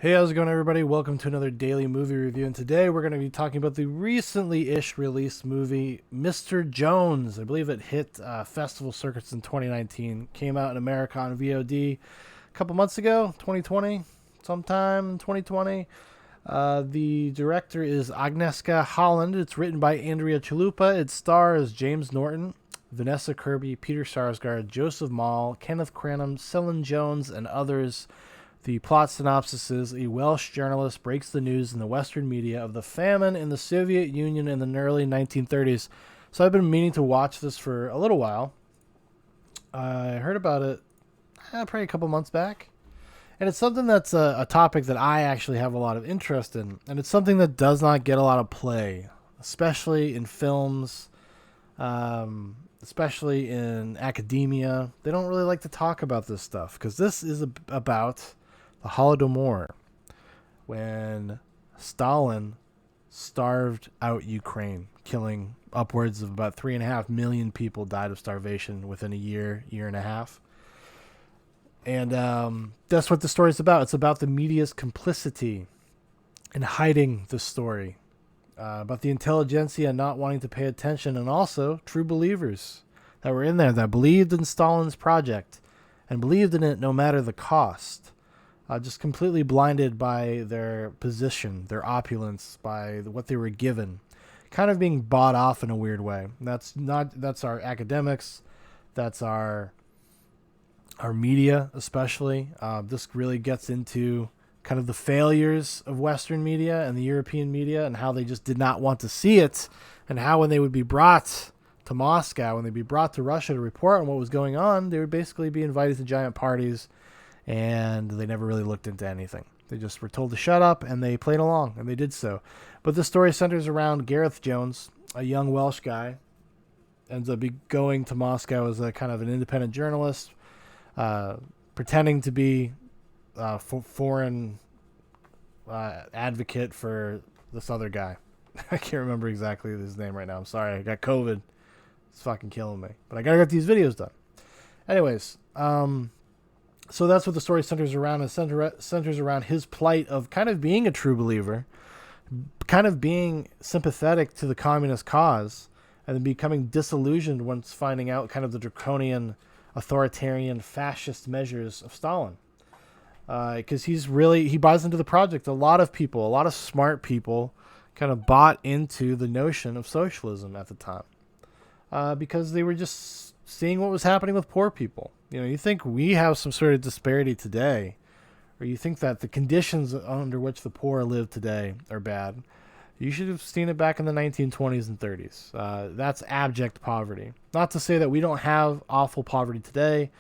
Hey, how's it going, everybody? Welcome to another daily movie review, and today we're going to be talking about the recently-ish released movie, Mr. Jones. I believe it hit festival circuits in 2019. Came out in America on VOD a couple months ago, 2020, sometime in 2020. The director is Agnieszka Holland. It's written by Andrea Chalupa. It stars James Norton, Vanessa Kirby, Peter Sarsgaard, Joseph Mall, Kenneth Cranham, Celine Jones, and others. The plot synopsis is: a Welsh journalist breaks the news in the Western media of the famine in the Soviet Union in the early 1930s. So I've been meaning to watch this for a little while. I heard about it probably a couple months back. And it's something that's a topic that I actually have a lot of interest in. And it's something that does not get a lot of play, especially in films, especially in academia. They don't really like to talk about this stuff because this is about the Holodomor, when Stalin starved out Ukraine, killing upwards of about 3.5 million people died of starvation within a year and a half. And that's what the story's about. It's about the media's complicity in hiding the story, about the intelligentsia not wanting to pay attention, and also true believers that were in there that believed in Stalin's project and believed in it no matter the cost. Just completely blinded by their position, their opulence, by what they were given, kind of being bought off in a weird way. That's our academics, that's our media, especially. This really gets into kind of the failures of Western media and the European media, and how they just did not want to see it, and how when they would be brought to Moscow, when they'd be brought to Russia to report on what was going on, they would basically be invited to giant parties, and they never really looked into anything. They just were told to shut up, and they played along, and they did so. But the story centers around Gareth Jones, a young Welsh guy, ends up going to Moscow as a kind of an independent journalist, pretending to be a foreign advocate for this other guy. I can't remember exactly his name right now. I'm sorry. I got COVID. It's fucking killing me. But I gotta get these videos done. Anyways, so that's what the story centers around. It centers around his plight of kind of being a true believer, kind of being sympathetic to the communist cause, and then becoming disillusioned once finding out kind of the draconian, authoritarian, fascist measures of Stalin. Because he buys into the project. A lot of smart people kind of bought into the notion of socialism at the time, because they were just seeing what was happening with poor people. You know, you think we have some sort of disparity today, or you think that the conditions under which the poor live today are bad. You should have seen it back in the 1920s and 30s. That's abject poverty. Not to say that we don't have awful poverty today,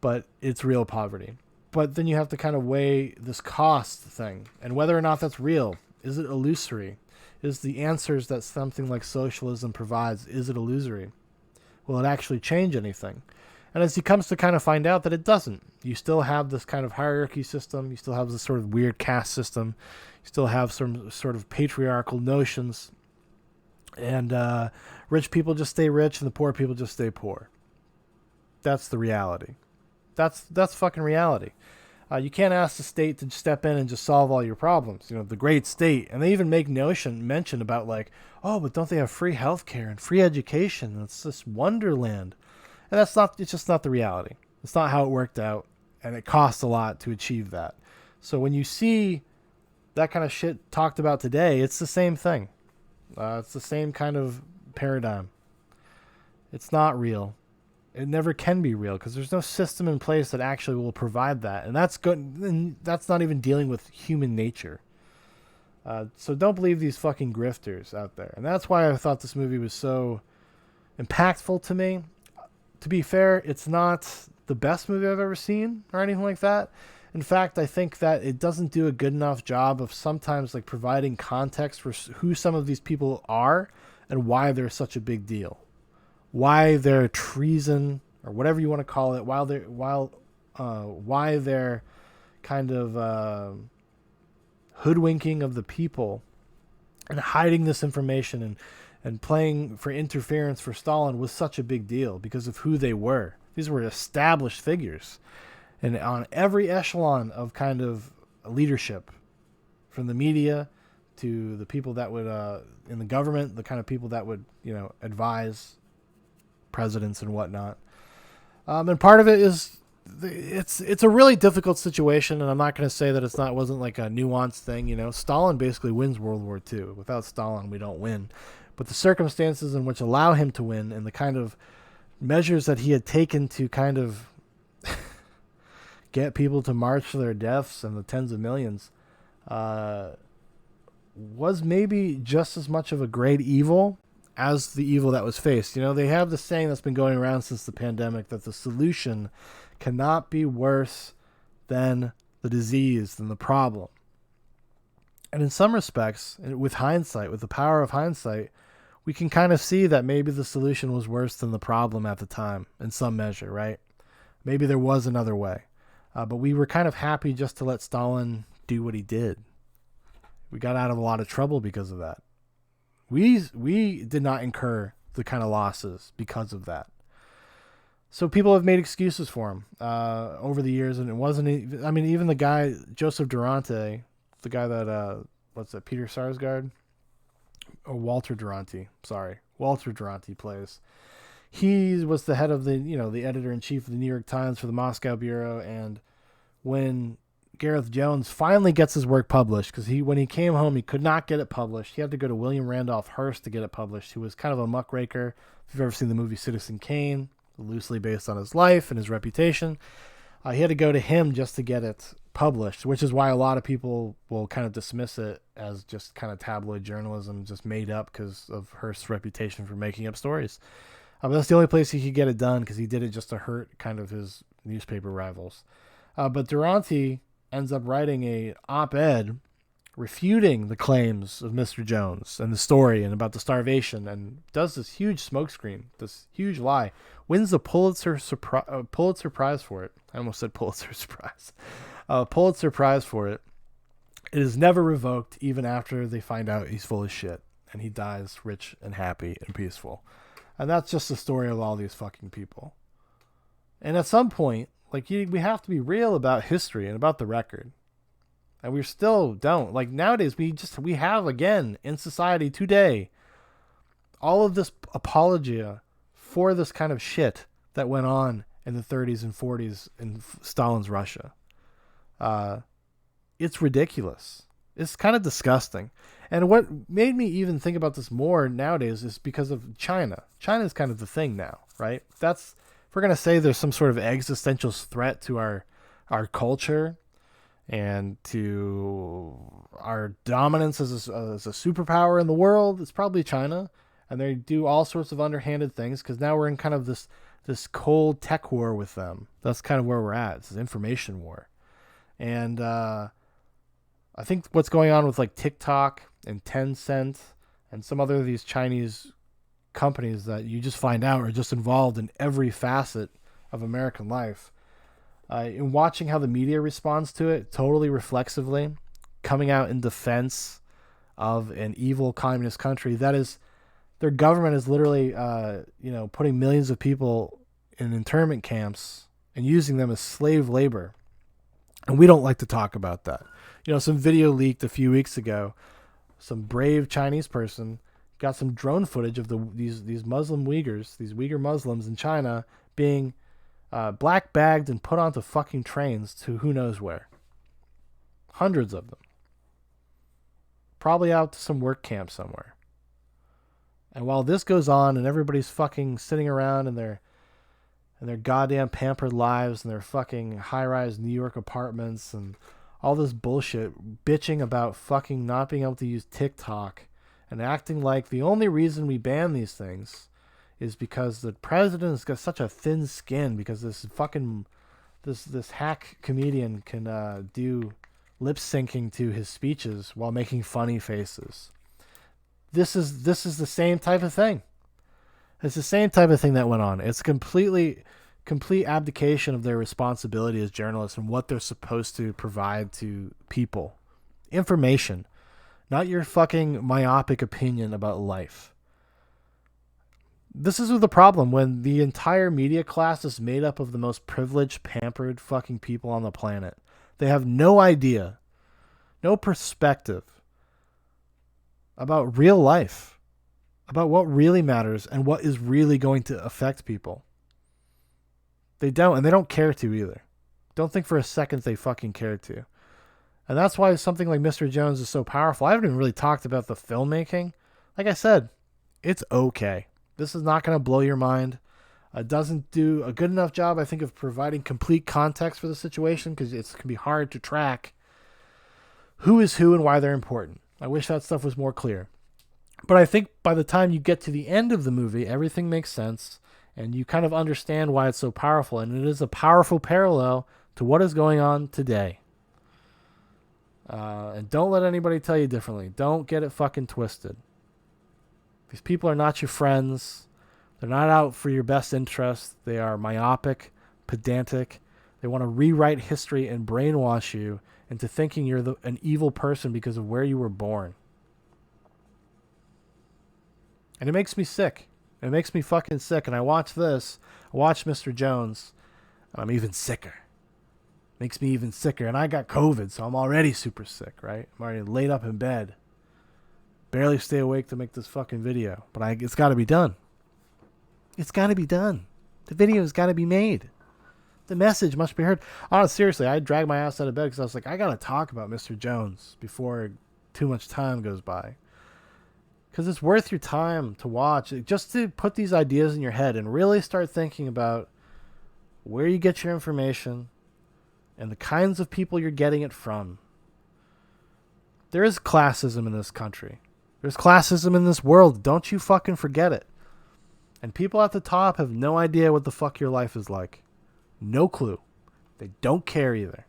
but it's real poverty. But then you have to kind of weigh this cost thing and whether or not that's real. Is it illusory? Is the answers that something like socialism provides, is it illusory? Will it actually change anything? And as he comes to kind of find out that it doesn't. You still have this kind of hierarchy system. You still have this sort of weird caste system. You still have some sort of patriarchal notions. And rich people just stay rich and the poor people just stay poor. That's the reality. That's fucking reality. You can't ask the state to step in and just solve all your problems. You know, the great state. And they even make mention about like, oh, but don't they have free healthcare and free education? It's this wonderland. And it's just not the reality. It's not how it worked out. And it costs a lot to achieve that. So when you see that kind of shit talked about today, it's the same thing. It's the same kind of paradigm. It's not real. It never can be real because there's no system in place that actually will provide that. And that's good. And that's not even dealing with human nature. So don't believe these fucking grifters out there. And that's why I thought this movie was so impactful to me. To be fair, it's not the best movie I've ever seen or anything like that. In fact, I think that it doesn't do a good enough job of sometimes like providing context for who some of these people are and why they're such a big deal. Why they're treason or whatever you want to call it, why they're kind of hoodwinking of the people and hiding this information and playing for interference for Stalin was such a big deal because of who they were. These were established figures. And on every echelon of kind of leadership, from the media to the people that would in the government, the kind of people that would advise presidents and whatnot. And part of it is it's a really difficult situation, and I'm not going to say that wasn't like a nuanced thing. Stalin basically wins World War II. Without Stalin, we don't win. But the circumstances in which allow him to win, and the kind of measures that he had taken to kind of get people to march to their deaths and the tens of millions, was maybe just as much of a great evil as the evil that was faced. They have this saying that's been going around since the pandemic, that the solution cannot be worse than the disease, than the problem. And in some respects, with hindsight, with the power of hindsight, we can kind of see that maybe the solution was worse than the problem at the time, in some measure, right? Maybe there was another way. But we were kind of happy just to let Stalin do what he did. We got out of a lot of trouble because of that. We did not incur the kind of losses because of that. So people have made excuses for him over the years, and it wasn't. Even the guy Joseph Durante, the guy that Peter Sarsgaard or Walter Durante plays. He was the head of the editor-in-chief of the New York Times for the Moscow bureau, and when Gareth Jones finally gets his work published, because when he came home, he could not get it published. He had to go to William Randolph Hearst to get it published, who was kind of a muckraker. If you've ever seen the movie Citizen Kane, loosely based on his life and his reputation, he had to go to him just to get it published, which is why a lot of people will kind of dismiss it as just kind of tabloid journalism, just made up because of Hearst's reputation for making up stories. But that's the only place he could get it done, because he did it just to hurt kind of his newspaper rivals. But Durante ends up writing a op-ed refuting the claims of Mr. Jones and the story and about the starvation, and does this huge smokescreen, this huge lie, wins the Pulitzer Prize for it. I almost said Pulitzer Surprise. Pulitzer Prize for it. It is never revoked, even after they find out he's full of shit, and he dies rich and happy and peaceful. And that's just the story of all these fucking people. And at some point, we have to be real about history and about the record. And we still don't. Nowadays, we have, again, in society today, all of this apologia for this kind of shit that went on in the 30s and 40s in Stalin's Russia. It's ridiculous. It's kind of disgusting. And what made me even think about this more nowadays is because of China. China is kind of the thing now, right? If we're going to say there's some sort of existential threat to our culture and to our dominance as a superpower in the world, it's probably China. And they do all sorts of underhanded things, because now we're in kind of this cold tech war with them. That's kind of where we're at. It's an information war. And I think what's going on with TikTok and Tencent and some other of these Chinese companies that you just find out are just involved in every facet of American life. In watching how the media responds to it, totally reflexively, coming out in defense of an evil communist country, that is, their government is literally, putting millions of people in internment camps and using them as slave labor. And we don't like to talk about that. Some video leaked a few weeks ago. Some brave Chinese person got some drone footage of these Muslim Uyghurs, these Uyghur Muslims in China, being black bagged and put onto fucking trains to who knows where. Hundreds of them. Probably out to some work camp somewhere. And while this goes on and everybody's fucking sitting around in their goddamn pampered lives and their fucking high-rise New York apartments and all this bullshit, bitching about fucking not being able to use TikTok and acting like the only reason we ban these things is because the president has got such a thin skin, because this fucking this hack comedian can do lip syncing to his speeches while making funny faces. This is the same type of thing. It's the same type of thing that went on. It's complete abdication of their responsibility as journalists and what they're supposed to provide to people. Information, not your fucking myopic opinion about life. This is the problem when the entire media class is made up of the most privileged, pampered fucking people on the planet. They have no idea no perspective about real life, about what really matters and what is really going to affect people. They don't, and they don't care to either. Don't think for a second they fucking care to. And that's why something like Mr. Jones is so powerful. I haven't even really talked about the filmmaking. Like I said, it's okay. This is not going to blow your mind. It doesn't do a good enough job, I think, of providing complete context for the situation, because it can be hard to track who is who and why they're important. I wish that stuff was more clear. But I think by the time you get to the end of the movie, everything makes sense, and you kind of understand why it's so powerful. And it is a powerful parallel to what is going on today. And don't let anybody tell you differently. Don't get it fucking twisted. These people are not your friends. They're not out for your best interest. They are myopic, pedantic. They want to rewrite history and brainwash you into thinking you're an evil person because of where you were born. And it makes me sick. It makes me fucking sick. And I watch this. I watch Mr. Jones. And I'm even sicker. Makes me even sicker. And I got COVID, so I'm already super sick, right? I'm already laid up in bed. Barely stay awake to make this fucking video. But it's got to be done. It's got to be done. The video's got to be made. The message must be heard. Honestly, seriously, I dragged my ass out of bed because I was like, I got to talk about Mr. Jones before too much time goes by. Because it's worth your time to watch. Just to put these ideas in your head and really start thinking about where you get your information and the kinds of people you're getting it from. There is classism in this country. There's classism in this world. Don't you fucking forget it. And people at the top have no idea what the fuck your life is like. No clue. They don't care either.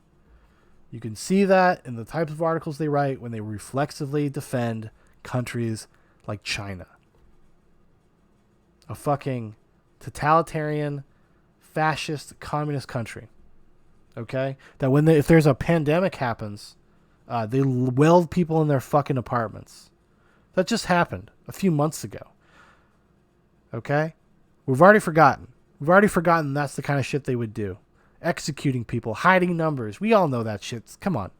You can see that in the types of articles they write when they reflexively defend countries like China. A fucking totalitarian, fascist, communist country. Okay? That if there's a pandemic happens, they weld people in their fucking apartments. That just happened a few months ago. Okay? We've already forgotten. We've already forgotten that's the kind of shit they would do. Executing people, hiding numbers. We all know that shit. Come on.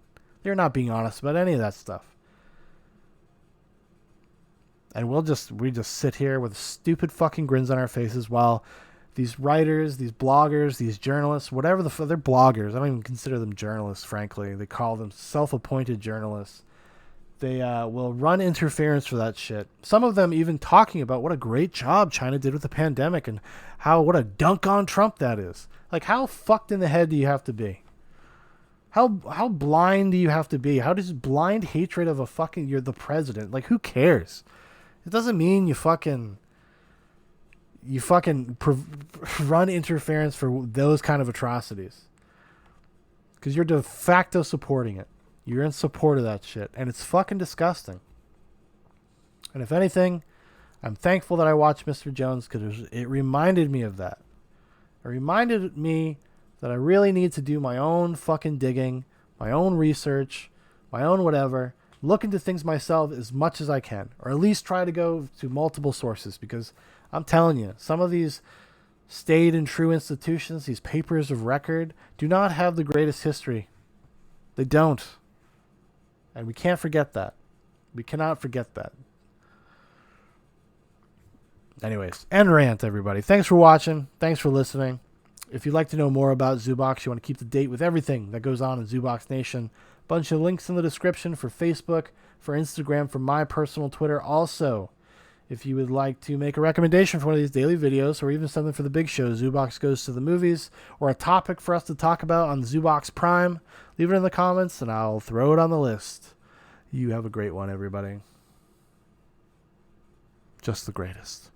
They're not being honest about any of that stuff. And we just sit here with stupid fucking grins on our faces while these writers, these bloggers, these journalists, whatever they're bloggers. I don't even consider them journalists, frankly. They call them self-appointed journalists. They will run interference for that shit. Some of them even talking about what a great job China did with the pandemic and what a dunk on Trump that is. Like, how fucked in the head do you have to be? How blind do you have to be? How does blind hatred of you're the president? Like, who cares? It doesn't mean you fucking run interference for those kind of atrocities. Because you're de facto supporting it. You're in support of that shit. And it's fucking disgusting. And if anything, I'm thankful that I watched Mr. Jones because it reminded me of that. It reminded me that I really need to do my own fucking digging, my own research, my own whatever. Look into things myself as much as I can. Or at least try to go to multiple sources. Because I'm telling you, some of these staid and true institutions, these papers of record, do not have the greatest history. They don't. And we can't forget that. We cannot forget that. Anyways, end rant, everybody. Thanks for watching. Thanks for listening. If you'd like to know more about Zoobox, you want to keep to date with everything that goes on in Zoobox Nation, bunch of links in the description for Facebook, for Instagram, for my personal Twitter. Also, if you would like to make a recommendation for one of these daily videos or even something for the big show, Zoobox Goes to the Movies, or a topic for us to talk about on Zoobox Prime, leave it in the comments and I'll throw it on the list. You have a great one, everybody. Just the greatest.